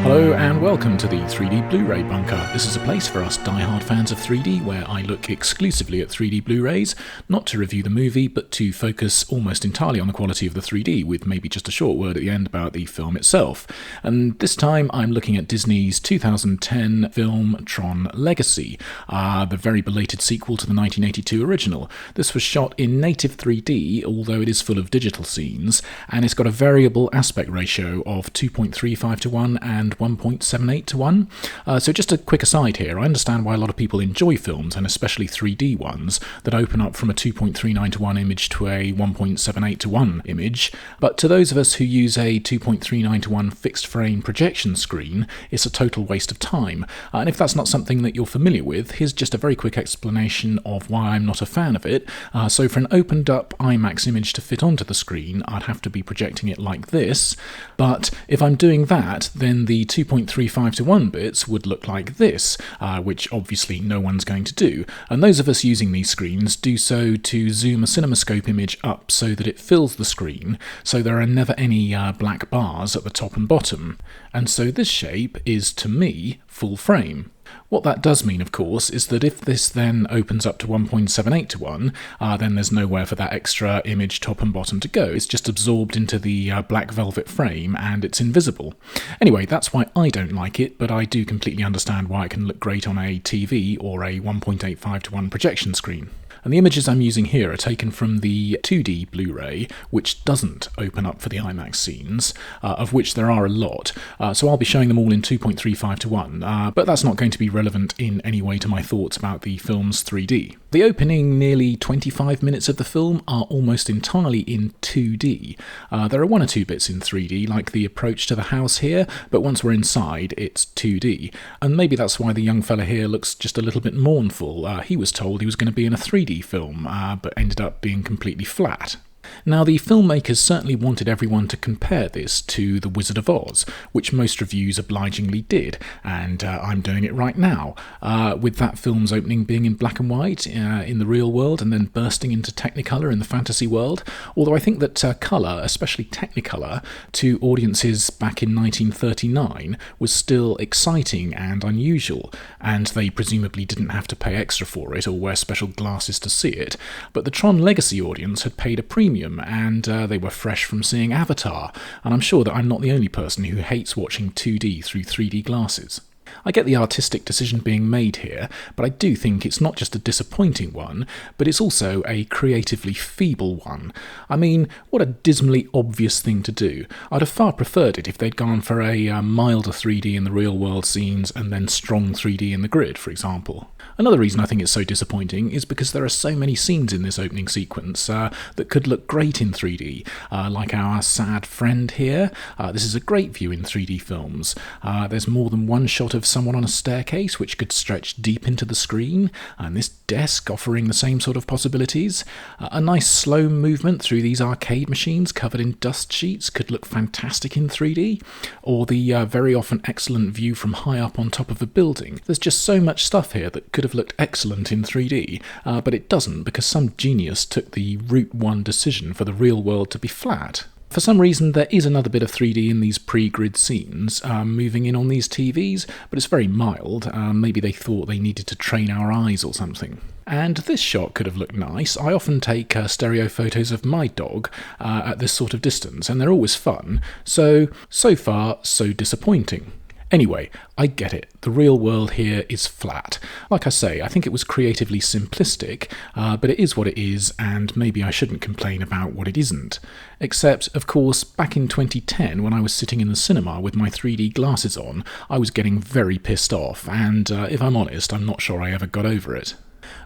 Hello and welcome to the 3D Blu-ray Bunker. This is a place for us die-hard fans of 3D where I look exclusively at 3D Blu-rays, not to review the movie, but to focus almost entirely on the quality of the 3D, with maybe just a short word at the end about the film itself. And this time I'm looking at Disney's 2010 film Tron Legacy, the very belated sequel to the 1982 original. This was shot in native 3D, although it is full of digital scenes, and it's got a variable aspect ratio of 2.35:1 and 1.78:1. So just a quick aside here, I understand why a lot of people enjoy films, and especially 3D ones, that open up from a 2.39:1 image to a 1.78:1 image, but to those of us who use a 2.39:1 fixed frame projection screen, it's a total waste of time. And if that's not something that you're familiar with, here's just a very quick explanation of why I'm not a fan of it. So for an opened up IMAX image to fit onto the screen, I'd have to be projecting it like this, but if I'm doing that, then the 2.35:1 bits would look like this, which obviously no one's going to do. And those of us using these screens do so to zoom a CinemaScope image up so that it fills the screen, so there are never any black bars at the top and bottom. And so this shape is, to me, full frame. What that does mean, of course, is that if this then opens up to 1.78:1, then there's nowhere for that extra image top and bottom to go. It's just absorbed into the black velvet frame and it's invisible. Anyway, that's why I don't like it, but I do completely understand why it can look great on a TV or a 1.85:1 projection screen. And the images I'm using here are taken from the 2D Blu-ray, which doesn't open up for the IMAX scenes, of which there are a lot, so I'll be showing them all in 2.35:1, but that's not going to be relevant in any way to my thoughts about the film's 3D. The opening nearly 25 minutes of the film are almost entirely in 2D. There are one or two bits in 3D, like the approach to the house here, but once we're inside, it's 2D. And maybe that's why the young fella here looks just a little bit mournful. He was told he was going to be in a 3D film, but ended up being completely flat. Now, the filmmakers certainly wanted everyone to compare this to The Wizard of Oz, which most reviews obligingly did, and I'm doing it right now, with that film's opening being in black and white in the real world and then bursting into Technicolor in the fantasy world, although I think that colour, especially Technicolor, to audiences back in 1939 was still exciting and unusual, and they presumably didn't have to pay extra for it or wear special glasses to see it, but the Tron Legacy audience had paid a premium, and they were fresh from seeing Avatar, and I'm sure that I'm not the only person who hates watching 2D through 3D glasses. I get the artistic decision being made here, but I do think it's not just a disappointing one, but it's also a creatively feeble one. I mean, what a dismally obvious thing to do. I'd have far preferred it if they'd gone for a milder 3D in the real world scenes and then strong 3D in the grid, for example. Another reason I think it's so disappointing is because there are so many scenes in this opening sequence that could look great in 3D, like our sad friend here. This is a great view in 3D films. There's more than one shot of someone on a staircase which could stretch deep into the screen, and this desk offering the same sort of possibilities. A nice slow movement through these arcade machines covered in dust sheets could look fantastic in 3D, or the very often excellent view from high up on top of a building. There's just so much stuff here that could have looked excellent in 3D, but it doesn't because some genius took the Route 1 decision for the real world to be flat. For some reason, there is another bit of 3D in these pre-grid scenes, moving in on these TVs, but it's very mild. Maybe they thought they needed to train our eyes or something. And this shot could have looked nice. I often take stereo photos of my dog at this sort of distance, and they're always fun. So far, so disappointing. Anyway, I get it. The real world here is flat. Like I say, I think it was creatively simplistic, but it is what it is, and maybe I shouldn't complain about what it isn't. Except, of course, back in 2010, when I was sitting in the cinema with my 3D glasses on, I was getting very pissed off, and if I'm honest, I'm not sure I ever got over it.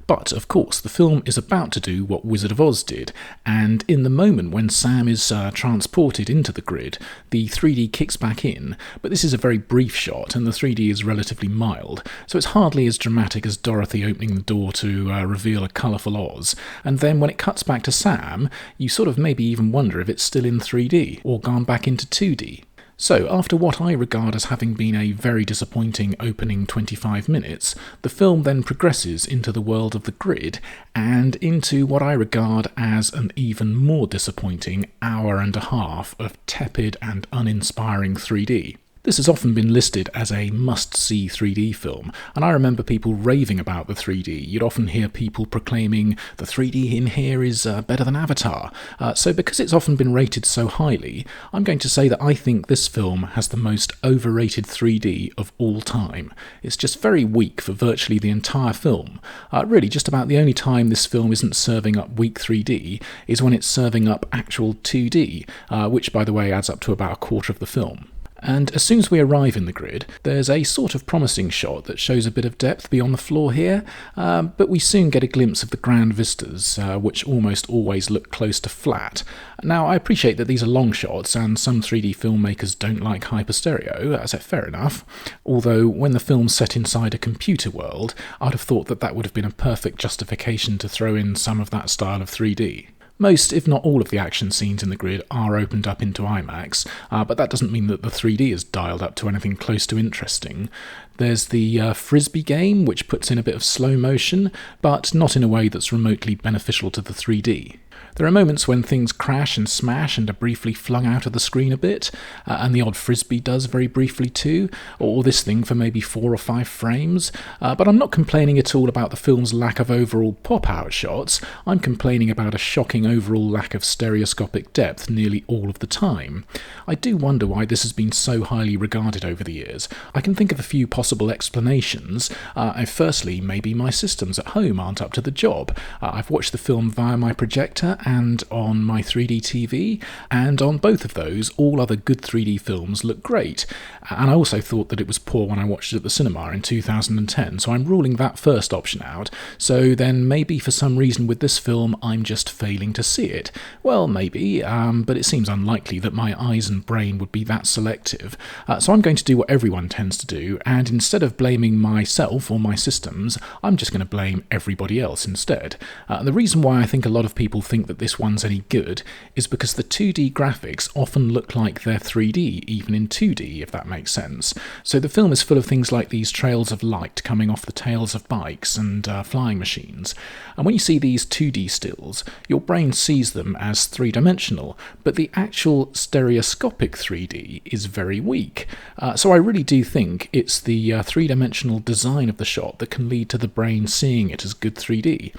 But, of course, the film is about to do what Wizard of Oz did, and in the moment when Sam is transported into the grid, the 3D kicks back in, but this is a very brief shot, and the 3D is relatively mild, so it's hardly as dramatic as Dorothy opening the door to reveal a colourful Oz, and then when it cuts back to Sam, you sort of maybe even wonder if it's still in 3D, or gone back into 2D. So, after what I regard as having been a very disappointing opening 25 minutes, the film then progresses into the world of the grid and into what I regard as an even more disappointing hour and a half of tepid and uninspiring 3D. This has often been listed as a must-see 3D film, and I remember people raving about the 3D. You'd often hear people proclaiming, the 3D in here is better than Avatar. So because it's often been rated so highly, I'm going to say that I think this film has the most overrated 3D of all time. It's just very weak for virtually the entire film. Really, just about the only time this film isn't serving up weak 3D is when it's serving up actual 2D, which, by the way, adds up to about a quarter of the film. And as soon as we arrive in the grid, there's a sort of promising shot that shows a bit of depth beyond the floor here, but we soon get a glimpse of the grand vistas, which almost always look close to flat. Now, I appreciate that these are long shots, and some 3D filmmakers don't like hyperstereo, that's fair enough, although when the film's set inside a computer world, I'd have thought that that would have been a perfect justification to throw in some of that style of 3D. Most, if not all, of the action scenes in the grid are opened up into IMAX, but that doesn't mean that the 3D is dialed up to anything close to interesting. There's the Frisbee game, which puts in a bit of slow motion, but not in a way that's remotely beneficial to the 3D. There are moments when things crash and smash and are briefly flung out of the screen a bit, and the odd frisbee does very briefly too, or this thing for maybe 4 or 5 frames, but I'm not complaining at all about the film's lack of overall pop-out shots. I'm complaining about a shocking overall lack of stereoscopic depth nearly all of the time. I do wonder why this has been so highly regarded over the years. I can think of a few possible explanations. Firstly, maybe my systems at home aren't up to the job. I've watched the film via my projector and on my 3D TV, and on both of those, all other good 3D films look great. And I also thought that it was poor when I watched it at the cinema in 2010, so I'm ruling that first option out. So then maybe for some reason with this film, I'm just failing to see it. Well, maybe, but it seems unlikely that my eyes and brain would be that selective. So I'm going to do what everyone tends to do, and instead of blaming myself or my systems, I'm just going to blame everybody else instead. The reason why I think a lot of people think that this one's any good is because the 2D graphics often look like they're 3D, even in 2D, if that makes sense. So the film is full of things like these trails of light coming off the tails of bikes and flying machines. And when you see these 2D stills, your brain sees them as three-dimensional, but the actual stereoscopic 3D is very weak. So I really do think it's the three-dimensional design of the shot that can lead to the brain seeing it as good 3D.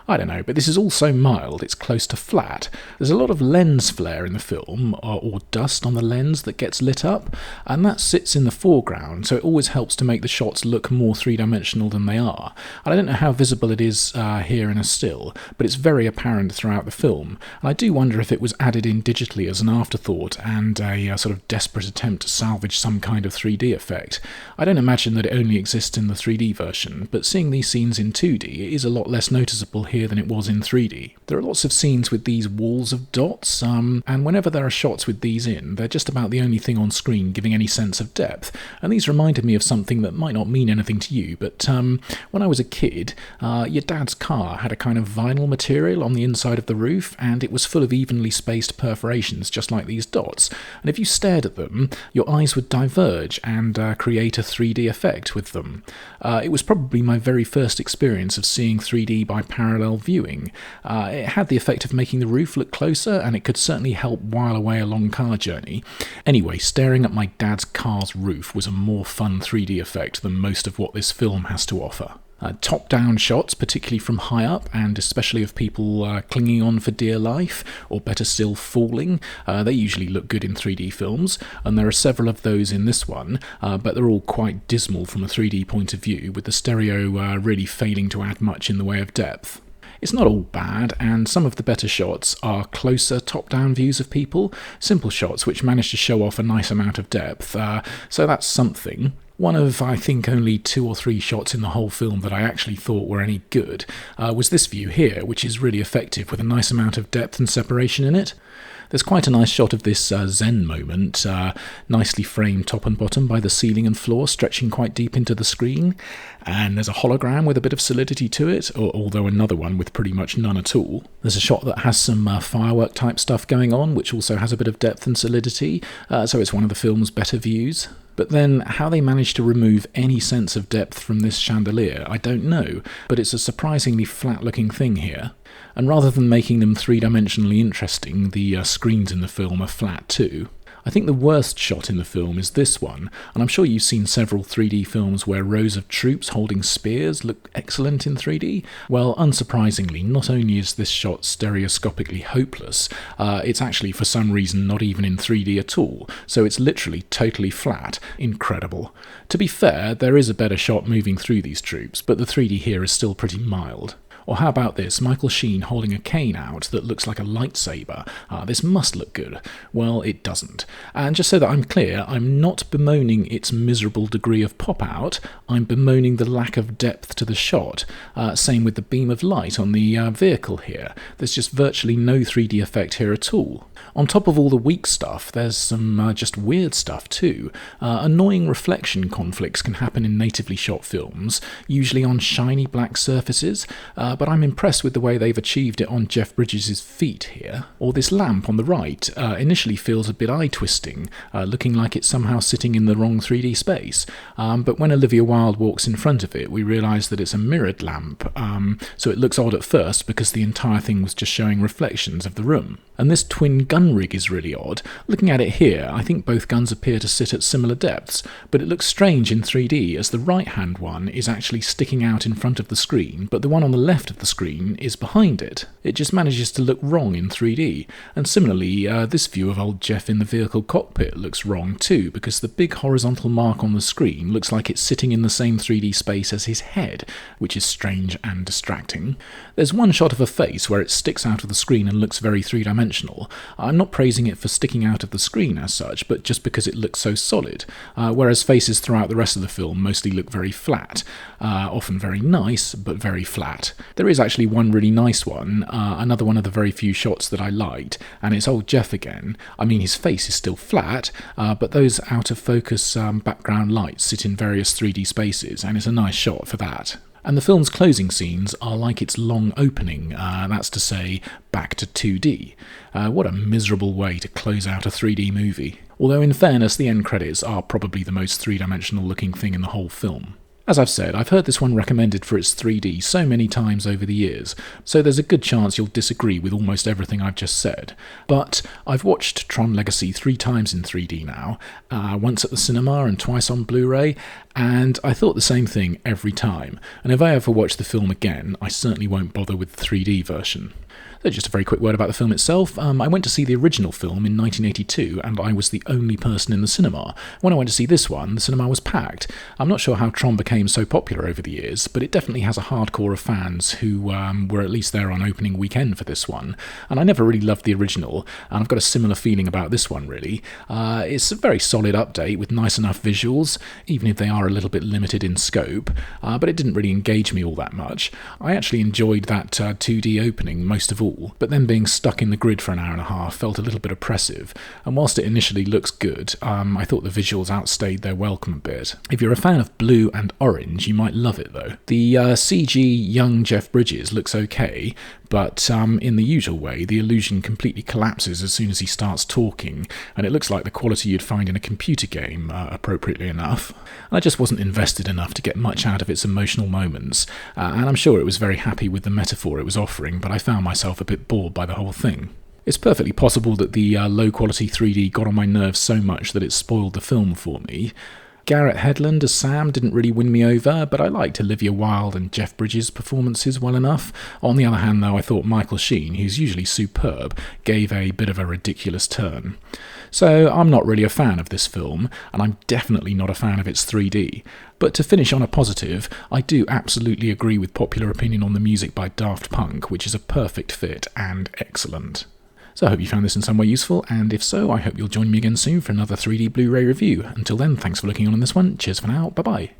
I don't know, but this is all so mild, it's close to flat. There's a lot of lens flare in the film, or dust on the lens that gets lit up, and that sits in the foreground, so it always helps to make the shots look more three-dimensional than they are. And I don't know how visible it is here in a still, but it's very apparent throughout the film, and I do wonder if it was added in digitally as an afterthought and a sort of desperate attempt to salvage some kind of 3D effect. I don't imagine that it only exists in the 3D version, but seeing these scenes in 2D, it is a lot less noticeable here than it was in 3D. There are lots of scenes with these walls of dots, and whenever there are shots with these in, they're just about the only thing on screen giving any sense of depth, and these reminded me of something that might not mean anything to you, but when I was a kid, your dad's car had a kind of vinyl material on the inside of the roof, and it was full of evenly spaced perforations just like these dots, and if you stared at them, your eyes would diverge and create a 3D effect with them. It was probably my very first experience of seeing 3D by parallel viewing. It had the effect of making the roof look closer, and it could certainly help while away a long car journey. Anyway, staring at my dad's car's roof was a more fun 3D effect than most of what this film has to offer. Top-down shots, particularly from high up, and especially of people clinging on for dear life, or better still, falling. They usually look good in 3D films, and there are several of those in this one, but they're all quite dismal from a 3D point of view, with the stereo really failing to add much in the way of depth. It's not all bad, and some of the better shots are closer top-down views of people, simple shots which manage to show off a nice amount of depth, so that's something. One of, I think, only 2 or 3 shots in the whole film that I actually thought were any good was this view here, which is really effective with a nice amount of depth and separation in it. There's quite a nice shot of this Zen moment, nicely framed top and bottom by the ceiling and floor, stretching quite deep into the screen, and there's a hologram with a bit of solidity to it, although another one with pretty much none at all. There's a shot that has some firework type stuff going on, which also has a bit of depth and solidity, so it's one of the film's better views. But then, how they managed to remove any sense of depth from this chandelier, I don't know, but it's a surprisingly flat-looking thing here. And rather than making them three-dimensionally interesting, the screens in the film are flat too. I think the worst shot in the film is this one, and I'm sure you've seen several 3D films where rows of troops holding spears look excellent in 3D. Well, unsurprisingly, not only is this shot stereoscopically hopeless, it's actually for some reason not even in 3D at all, so it's literally totally flat. Incredible. To be fair, there is a better shot moving through these troops, but the 3D here is still pretty mild. Or how about this, Michael Sheen holding a cane out that looks like a lightsaber. This must look good. Well, it doesn't. And just so that I'm clear, I'm not bemoaning its miserable degree of pop-out, I'm bemoaning the lack of depth to the shot. Same with the beam of light on the vehicle here. There's just virtually no 3D effect here at all. On top of all the weak stuff, there's some just weird stuff too. Annoying reflection conflicts can happen in natively shot films, usually on shiny black surfaces, but I'm impressed with the way they've achieved it on Jeff Bridges' feet here. Or this lamp on the right initially feels a bit eye-twisting, looking like it's somehow sitting in the wrong 3D space, but when Olivia Wilde walks in front of it, we realise that it's a mirrored lamp, so it looks odd at first because the entire thing was just showing reflections of the room. And this twin gun rig is really odd. Looking at it here, I think both guns appear to sit at similar depths, but it looks strange in 3D as the right-hand one is actually sticking out in front of the screen, but the one on the left of the screen is behind it. It just manages to look wrong in 3D. And similarly, this view of old Jeff in the vehicle cockpit looks wrong too, because the big horizontal mark on the screen looks like it's sitting in the same 3D space as his head, which is strange and distracting. There's one shot of a face where it sticks out of the screen and looks very three-dimensional. I'm not praising it for sticking out of the screen as such, but just because it looks so solid, whereas faces throughout the rest of the film mostly look very flat, often very nice, but very flat. There is actually one really nice one, another one of the very few shots that I liked, and it's old Jeff again. I mean, his face is still flat, but those out-of-focus background lights sit in various 3D spaces, and it's a nice shot for that. And the film's closing scenes are like its long opening, that's to say, back to 2D. What a miserable way to close out a 3D movie. Although in fairness, the end credits are probably the most three-dimensional looking thing in the whole film. As I've said, I've heard this one recommended for its 3D so many times over the years, so there's a good chance you'll disagree with almost everything I've just said. But I've watched Tron Legacy 3 times in 3D now, once at the cinema and twice on Blu-ray, and I thought the same thing every time. And if I ever watch the film again, I certainly won't bother with the 3D version. So just a very quick word about the film itself. I went to see the original film in 1982, and I was the only person in the cinema. When I went to see this one, the cinema was packed. I'm not sure how Tron became so popular over the years, but it definitely has a hardcore of fans who were at least there on opening weekend for this one. And I never really loved the original, and I've got a similar feeling about this one, really. It's a very solid update with nice enough visuals, even if they are a little bit limited in scope, but it didn't really engage me all that much. I actually enjoyed that 2D opening most of all, but then being stuck in the grid for an hour and a half felt a little bit oppressive, and whilst it initially looks good, I thought the visuals outstayed their welcome a bit. If you're a fan of blue and orange, you might love it though. The CG young Jeff Bridges looks okay, but in the usual way, the illusion completely collapses as soon as he starts talking, and it looks like the quality you'd find in a computer game, appropriately enough. And I just wasn't invested enough to get much out of its emotional moments, and I'm sure it was very happy with the metaphor it was offering, but I found myself a bit bored by the whole thing. It's perfectly possible that the low-quality 3D got on my nerves so much that it spoiled the film for me. Garrett Hedlund as Sam didn't really win me over, but I liked Olivia Wilde and Jeff Bridges' performances well enough. On the other hand, though, I thought Michael Sheen, who's usually superb, gave a bit of a ridiculous turn. So I'm not really a fan of this film, and I'm definitely not a fan of its 3D. But to finish on a positive, I do absolutely agree with popular opinion on the music by Daft Punk, which is a perfect fit and excellent. So I hope you found this in some way useful, and if so, I hope you'll join me again soon for another 3D Blu-ray review. Until then, thanks for looking on this one. Cheers for now. Bye-bye.